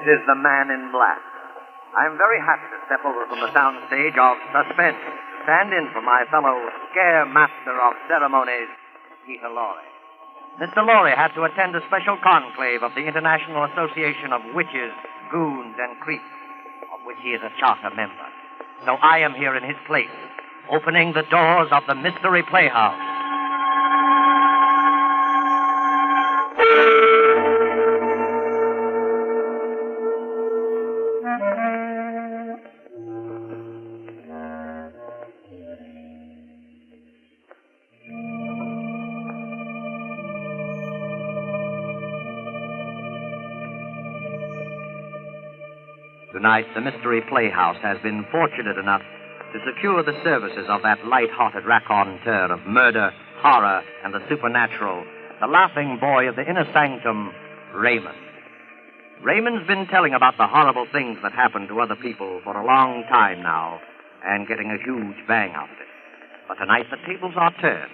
is the Man in Black. I'm very happy to step over from the soundstage of Suspense to stand in for my fellow scare master of ceremonies, Peter Lorre. Mr. Lorre had to attend a special conclave of the International Association of Witches, Goons, and Creeps, of which he is a charter member. So I am here in his place, opening the doors of the Mystery Playhouse. Tonight, the Mystery Playhouse has been fortunate enough to secure the services of that light-hearted raconteur of murder, horror, and the supernatural, the laughing boy of the inner sanctum, Raymond. Raymond's been telling about the horrible things that happen to other people for a long time now, and getting a huge bang out of it. But tonight the tables are turned,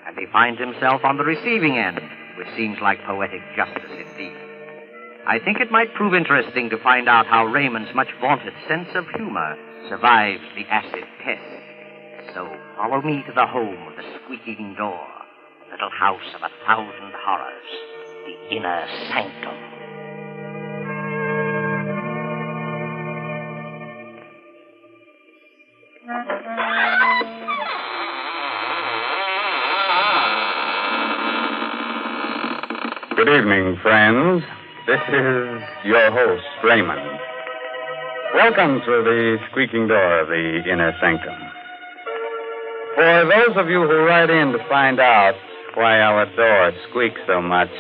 and he finds himself on the receiving end, which seems like poetic justice indeed. I think it might prove interesting to find out how Raymond's much vaunted sense of humor survives the acid test. So follow me to the home of the squeaking door, little house of 1,000 horrors, the inner sanctum. Good evening, friends. This is your host, Raymond. Welcome to the squeaking door of the inner sanctum. For those of you who write in to find out why our door squeaks so much,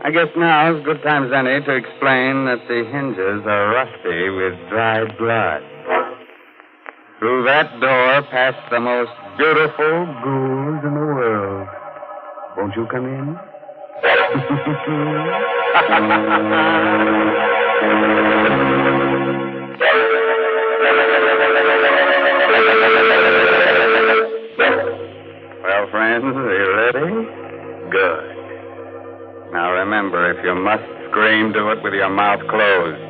I guess now is good time as any to explain that the hinges are rusty with dried blood. Through that door pass the most beautiful ghouls in the world. Won't you come in? Well, friends, are you ready? Good. Now remember, if you must scream, do it with your mouth closed,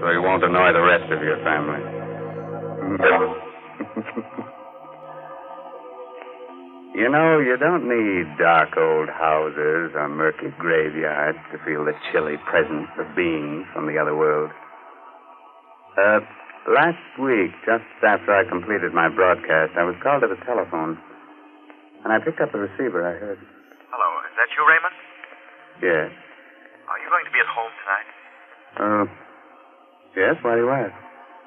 so you won't annoy the rest of your family. You know, you don't need dark old houses or murky graveyards to feel the chilly presence of beings from the other world. Last week, just after I completed my broadcast, I was called to the telephone. And I picked up the receiver. I heard... Hello, is that you, Raymond? Yes. Are you going to be at home tonight? Yes, why do you ask?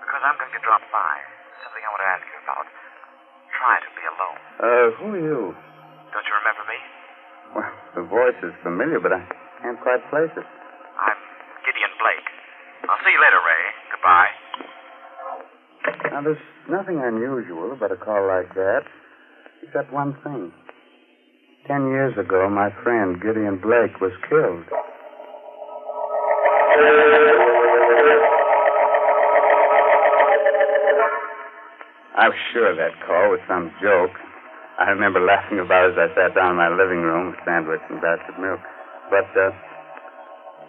Because I'm going to drop by. Something I want to ask you about. Try to be alone. Who are you? Don't you remember me? Well, the voice is familiar, but I can't quite place it. I'm Gideon Blake. I'll see you later, Ray. Goodbye. Now, there's nothing unusual about a call like that, except one thing. 10 years ago, my friend Gideon Blake was killed. I was sure that call was some joke. I remember laughing about it as I sat down in my living room with sandwich and basket milk. But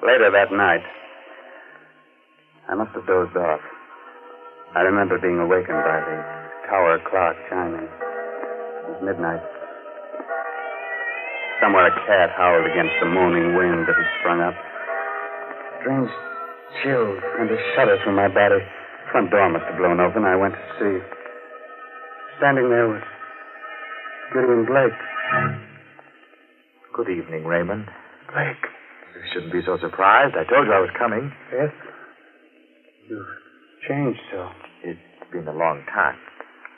later that night, I must have dozed off. I remember being awakened by the tower clock chiming. It was midnight. Somewhere a cat howled against the moaning wind that had sprung up. Strange chills and a shudder through my body. Front door must have blown open. I went to see. Standing there was Gideon Blake. Good evening, Raymond. Blake. You shouldn't be so surprised. I told you I was coming. Yes? You've changed so. It's been a long time.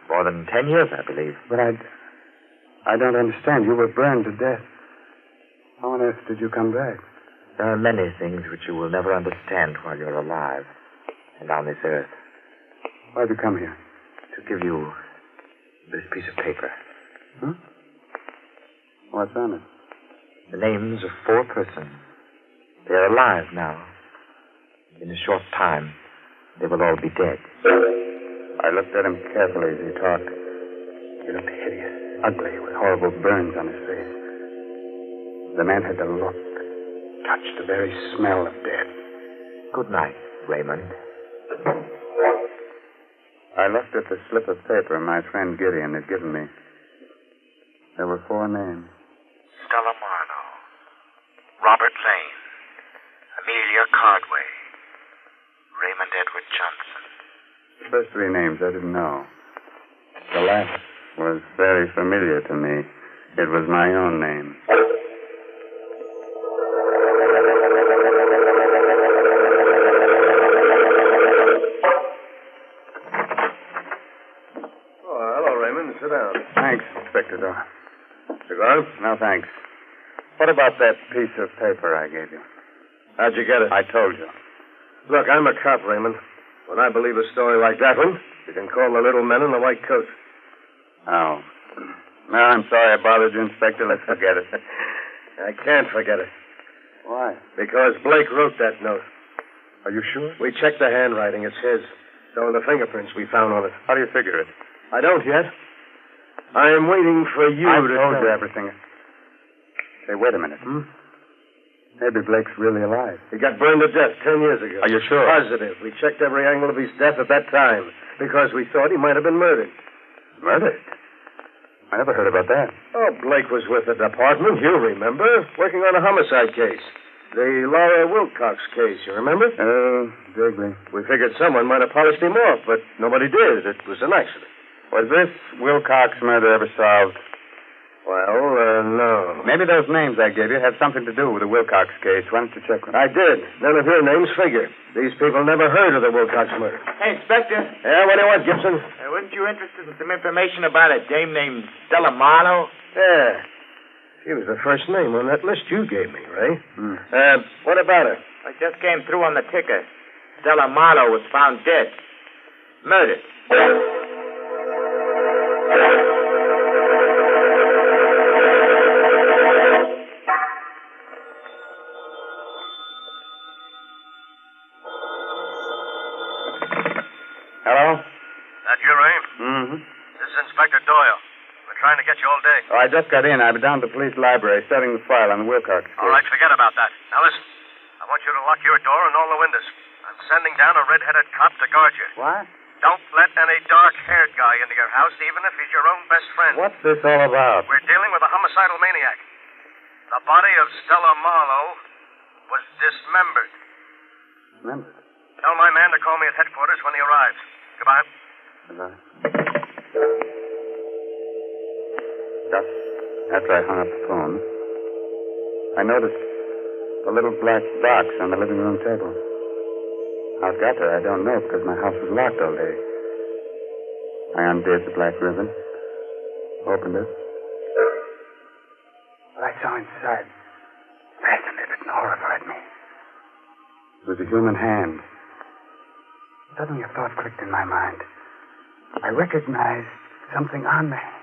More than 10 years, I believe. But I don't understand. You were burned to death. How on earth did you come back? There are many things which you will never understand while you're alive and on this earth. Why'd you come here? To give you this piece of paper. Huh? What's on it? The names of 4 persons. They're alive now. In a short time, they will all be dead. I looked at him carefully as he talked. He looked hideous, ugly, with horrible burns on his face. The man had the look, touched the very smell of death. Good night. Raymond. I looked at the slip of paper my friend Gideon had given me. There were 4 names. Stella Marlowe, Robert Lane, Amelia Cardway, Raymond Edward Johnson. The first 3 names I didn't know. The last was very familiar to me. It was my own name. Oh, hello, Raymond. Sit down. Thanks, Inspector Dorr. Cigar? No, thanks. What about that piece of paper I gave you? How'd you get it? I told you. Look, I'm a cop, Raymond. When I believe a story like that one, you can call the little men in the white coat. Oh. No, I'm sorry I bothered you, Inspector. Let's forget it. I can't forget it. Why? Because Blake wrote that note. Are you sure? We checked the handwriting. It's his. So are the fingerprints we found on it. How do you figure it? I don't yet. I am waiting for you I to told tell you me. everything. Hey, wait a minute. Maybe Blake's really alive. He got burned to death 10 years ago. Are you sure? Positive. We checked every angle of his death at that time because we thought he might have been murdered. Murdered? I never heard about that. Oh, Blake was with the department, you remember, working on a homicide case. The Laura Wilcox case, you remember? Oh, vaguely. We figured someone might have polished him off, but nobody did. It was an accident. Was this Wilcox murder ever solved? Well, no. Maybe those names I gave you have something to do with the Wilcox case. Why don't you check them? I did. None of your names figure. These people never heard of the Wilcox murder. Hey, Inspector, Yeah, what do you want, Gibson? weren't you interested in some information about a dame named Stella Marlowe? Yeah. She was the first name on that list you gave me, Ray. What about her? I just came through on the ticker. Stella Marlowe was found dead. Murdered. Hello? That you, Ray? Mm-hmm. This is Inspector Doyle. We're trying to get you all day. Oh, I just got in. I've been down to the police library setting the file on the Wilcox case. All right, forget about that. Now listen, I want you to lock your door and all the windows. I'm sending down a red-headed cop to guard you. What? Don't let any dark-haired guy into your house, even if he's your own best friend. What's this all about? We're dealing with a homicidal maniac. The body of Stella Marlowe was dismembered. Remember? Tell my man to call me at headquarters when he arrives. Goodbye. Goodbye. Just after I hung up the phone, I noticed a little black box on the living room table. How it got there, I don't know, because my house was locked all day. I undid the black ribbon, opened it. What I saw inside fascinated and horrified me. It was a human hand. Suddenly a thought clicked in my mind. I recognized something on the hand.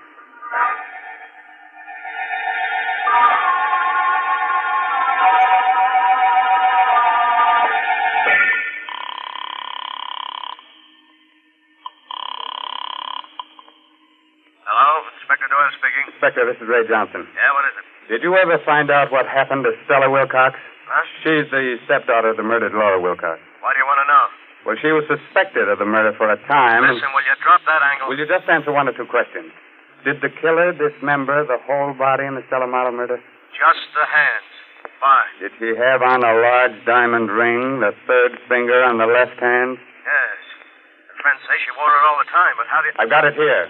Hello, Inspector Doyle speaking. Inspector, this is Ray Johnson. Yeah, what is it? Did you ever find out what happened to Stella Wilcox? Huh? She's the stepdaughter of the murdered Laura Wilcox. Why do you want to know? Well, she was suspected of the murder for a time. Listen, will you drop that angle? Will you just answer 1 or 2 questions? Did the killer dismember the whole body in the Stella Marlowe murder? Just the hands. Fine. Did he have on a large diamond ring, the 3rd finger on the left hand? Yes. Her friends say she wore it all the time, but how do you... I've got it here.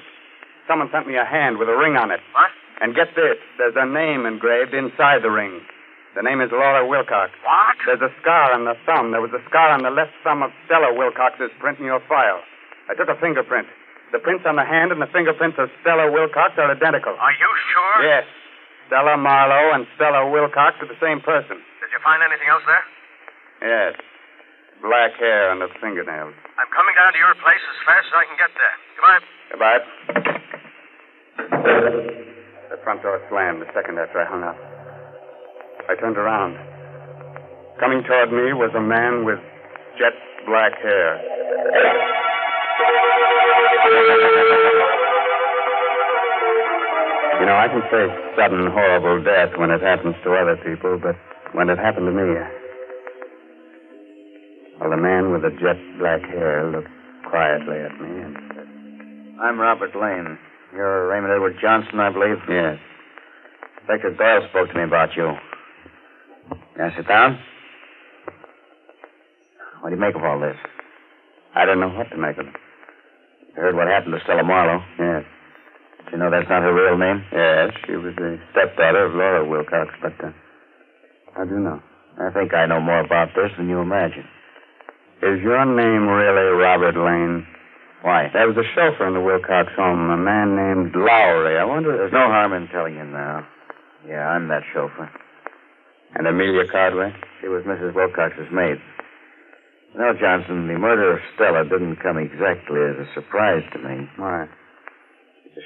Someone sent me a hand with a ring on it. What? And get this, there's a name engraved inside the ring. The name is Laura Wilcox. What? There's a scar on the thumb. There was a scar on the left thumb of Stella Wilcox's print in your file. I took a fingerprint. The prints on the hand and the fingerprints of Stella Wilcox are identical. Are you sure? Yes. Stella Marlowe and Stella Wilcox are the same person. Did you find anything else there? Yes. Black hair on the fingernails. I'm coming down to your place as fast as I can get there. Goodbye. Goodbye. The front door slammed a second after I hung up. I turned around. Coming toward me was a man with jet black hair. You know, I can face sudden, horrible death when it happens to other people, but when it happened to me, Well, the man with the jet black hair looked quietly at me and said, I'm Robert Lane. You're Raymond Edward Johnson, I believe? yes. Inspector Doyle spoke to me about you. Can I sit down? What do you make of all this? I don't know what to make of it. You heard what happened to Stella Marlowe? Yes. Did you know that's not her real name? Yes, she was the stepdaughter of Laura Wilcox, but how do you know? I think I know more about this than you imagine. Is your name really Robert Lane? Why? There was a chauffeur in the Wilcox home, a man named Lowry. I wonder... There's no harm in telling you now. Yeah, I'm that chauffeur. And Amelia Cardway? She was Mrs. Wilcox's maid. You know, Johnson, the murder of Stella didn't come exactly as a surprise to me. Why?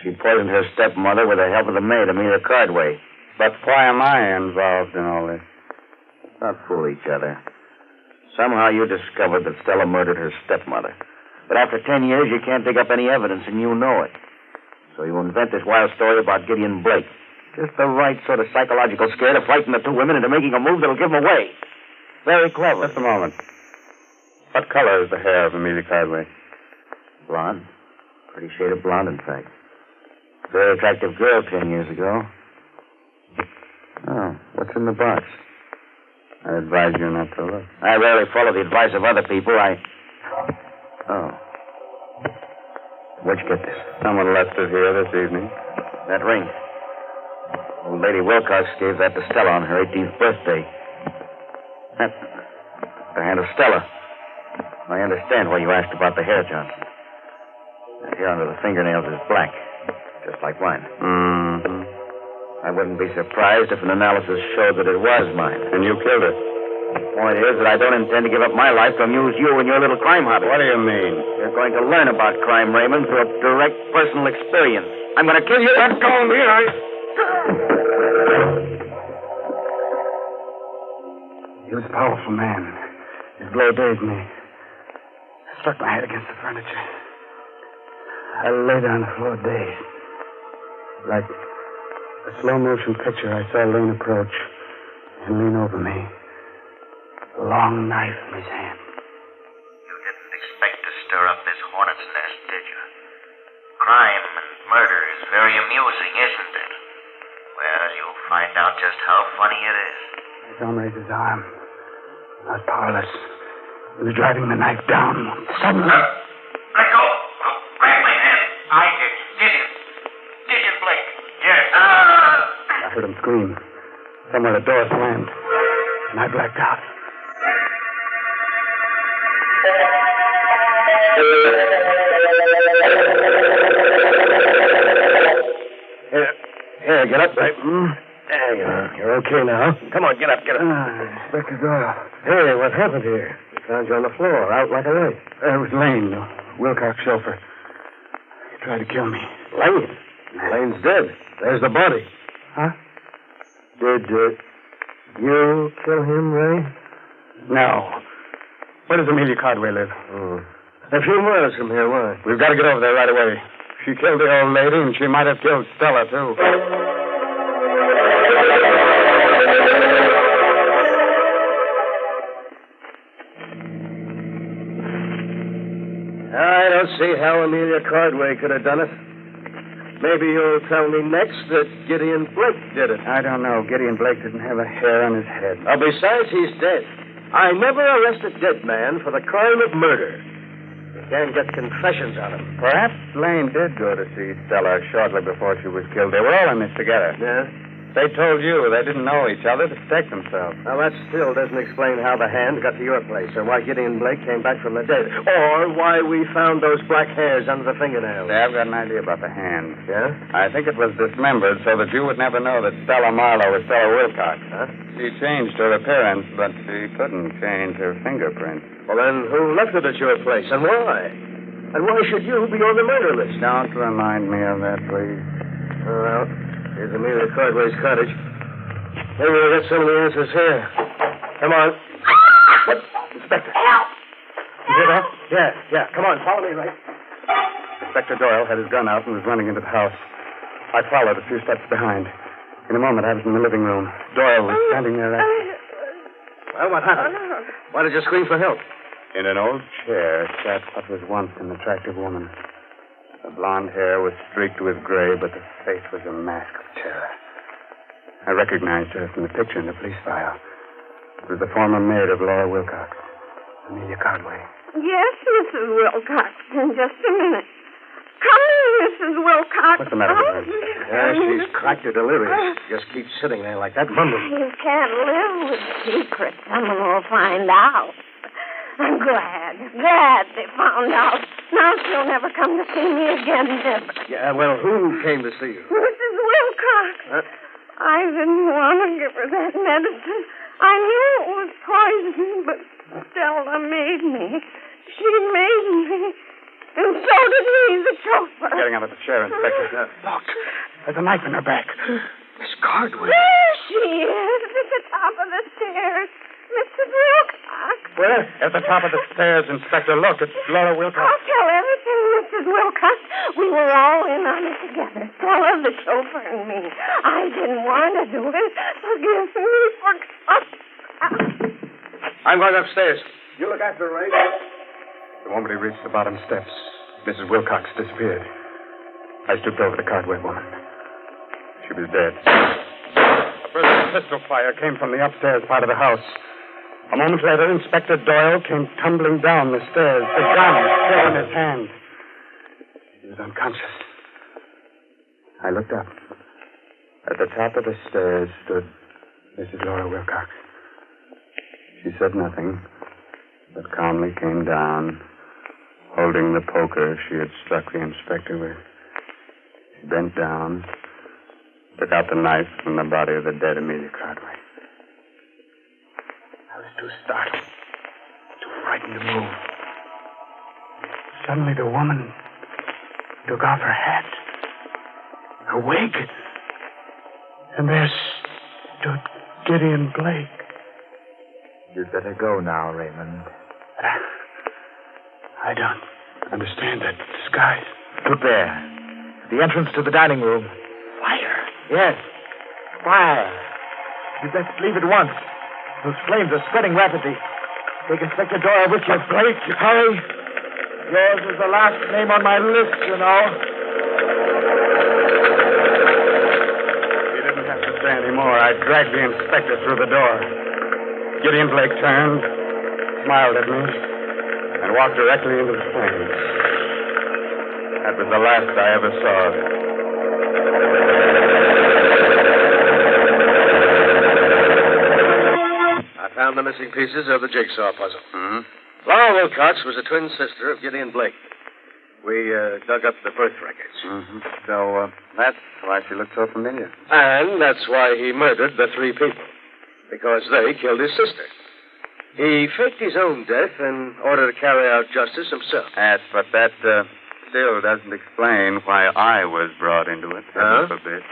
She poisoned her stepmother with the help of the maid, Amelia Cardway. But why am I involved in all this? Let's not fool each other. Somehow you discovered that Stella murdered her stepmother. But after 10 years, you can't dig up any evidence, and you know it. So you invent this wild story about Gideon Blake. Just the right sort of psychological scare to frighten the two women into making a move that'll give them away. Very clever. Just a moment. What color is the hair of Amelia Cardway? Blonde. Pretty shade of blonde, in fact. Very attractive girl 10 years ago. Oh, what's in the box? I advise you not to look. I rarely follow the advice of other people. Oh. Where'd you get this? Someone left it here this evening. That ring. Old Lady Wilcox gave that to Stella on her 18th birthday. That's the hand of Stella. I understand why you asked about the hair, Johnson. That hair under the fingernails is black, just like mine. Mm-hmm. I wouldn't be surprised if an analysis showed that it was mine. And you killed her. The point is that I don't intend to give up my life to amuse you and your little crime hobby. What do you mean? You're going to learn about crime, Raymond, through a direct personal experience. I'm going to kill you. Let go of me. He was a powerful man. His blow dazed me. I struck my head against the furniture. I lay down on the floor dazed. Like a slow-motion picture, I saw Lane approach and lean over me. A long knife in his hand. You didn't expect to stir up this hornet's nest, did you? Crime and murder is very amusing, isn't it? Well, you'll find out just how funny it is. I saw him raise his arm. I was powerless. He was driving the knife down. Suddenly... Let go. Grab my hand. I did. Gideon Blake. Yes. I heard him scream. Somewhere the door slammed, and I blacked out. Here, get up, right? There you are. You're okay now. Come on, get up. Inspector Doyle. Hey, what happened here? We found you on the floor, out like a light. It was Lane, the Wilcox chauffeur. He tried to kill me. Lane? Lane's dead. There's the body. Huh? Did you kill him, Ray? No. Where does Amelia Cardway live? A few miles from here. Why? We've got to get over there right away. She killed the old lady, and she might have killed Stella, too. I don't see how Amelia Cardway could have done it. Maybe you'll tell me next that Gideon Blake did it. I don't know. Gideon Blake didn't have a hair on his head. Besides, he's dead. I never arrest a dead man for the crime of murder. You can't get confessions on him. Perhaps Lane did go to see Stella shortly before she was killed. They were all in this together. Yeah? They told you they didn't know each other to protect themselves. Well, that still doesn't explain how the hand got to your place, or why Gideon Blake came back from the dead, or why we found those black hairs under the fingernails. I've got an idea about the hand. Yeah? I think it was dismembered so that you would never know that Stella Marlowe was Stella Wilcox. Huh? She changed her appearance, but she couldn't change her fingerprints. Well, then who left it at your place, and why? And why should you be on the murder list? Don't remind me of that, please. Well, here's Amelia Cardway's cottage. Maybe we'll get some of the answers here. Come on. What? Inspector. Help! You hear that? Yeah. Come on, follow me, Ray. Inspector Doyle had his gun out and was running into the house. I followed a few steps behind. In a moment, I was in the living room. Doyle was standing there. Well, what happened? Why did you scream for help? In an old chair sat what was once an attractive woman. The blonde hair was streaked with gray, but the face was a mask of terror. I recognized her from the picture in the police file. It was the former maid of Laura Wilcox, Amelia Cardway. Yes, Mrs. Wilcox. In just a minute. Come in, Mrs. Wilcox. What's the matter with her? Yeah, she's cracked or delirious. Just keeps sitting there like that, mumbling. You can't live with secrets. Someone will find out. I'm glad they found out. Now she'll never come to see me again, never. Yeah, well, who came to see you? Mrs. Wilcox. I didn't want to give her that medicine. I knew it was poison, but Stella made me. She made me. And so did he, the chauffeur. Getting out of the chair, Inspector. Look, there's a knife in her back. Miss Cardway. There she is, at the top of the stairs. Mrs. Wilcox. Where? At the top of the stairs, Inspector. Look, it's Laura Wilcox. I'll tell everything, Mrs. Wilcox. We were all in on it together. Stella, the chauffeur, and me. I didn't want to do it. Forgive me for... I'm going upstairs. You look after Ray. The moment he reached the bottom steps, Mrs. Wilcox disappeared. I stooped over the Cardway woman. She was dead. A burst of pistol fire came from the upstairs part of the house. A moment later, Inspector Doyle came tumbling down the stairs, the gun still in his hand. He was unconscious. I looked up. At the top of the stairs stood Mrs. Laura Wilcox. She said nothing, but calmly came down, holding the poker she had struck the inspector with. She bent down, took out the knife from the body of the dead Amelia Cardway. I was too startled, too frightened to move. Suddenly the woman took off her hat, her wig, and there stood Gideon Blake. You'd better go now, Raymond. I don't understand that disguise. Look there. The entrance to the dining room. Fire. Yes. Fire. You'd best leave at once. Those flames are spreading rapidly. Take Inspector Doyle with you. Blake, hurry. Yours was the last name on my list, you know. He didn't have to say any more. I dragged the inspector through the door. Gideon Blake turned, smiled at me, and walked directly into the flames. That was the last I ever saw of him. I found the missing pieces of the jigsaw puzzle. Hmm? Laura Wilcox was a twin sister of Gideon Blake. We dug up the birth records. Mm-hmm. So that's why she looked so familiar. And that's why he murdered the three people. Because they killed his sister. He faked his own death in order to carry out justice himself. Yes, but that still doesn't explain why I was brought into it. Heaven forbid.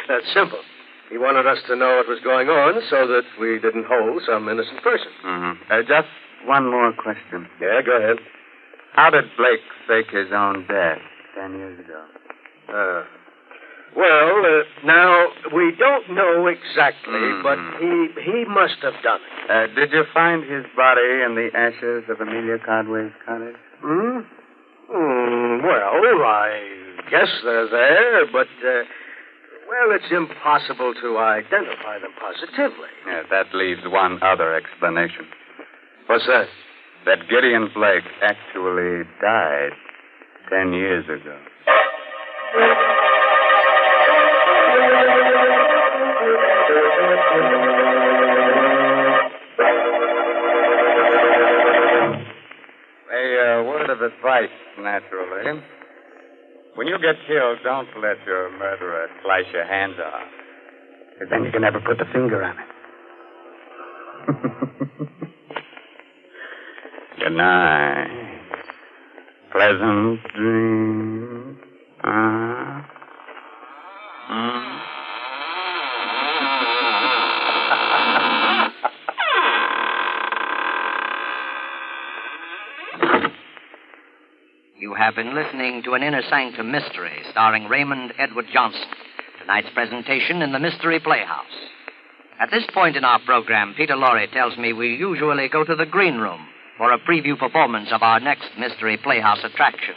That's simple. He wanted us to know what was going on so that we didn't hold some innocent person. Mm-hmm. Just one more question. Yeah, go ahead. How did Blake fake his own death 10 years ago? Well, now, we don't know exactly, but he must have done it. Did you find his body in the ashes of Amelia Cardway's cottage? Well, I guess they're there, but, well, it's impossible to identify them positively. Yeah, that leaves one other explanation. What's that? That Gideon Blake actually died 10 years ago. A word of advice, naturally. When you get killed, don't let your murderer slice your hands off. Because then you can never put the finger on it. Good night. Pleasant dreams. You have been listening to an Inner Sanctum mystery starring Raymond Edward Johnson. Tonight's presentation in the Mystery Playhouse. At this point in our program, Peter Lorre tells me we usually go to the green room for a preview performance of our next Mystery Playhouse attraction.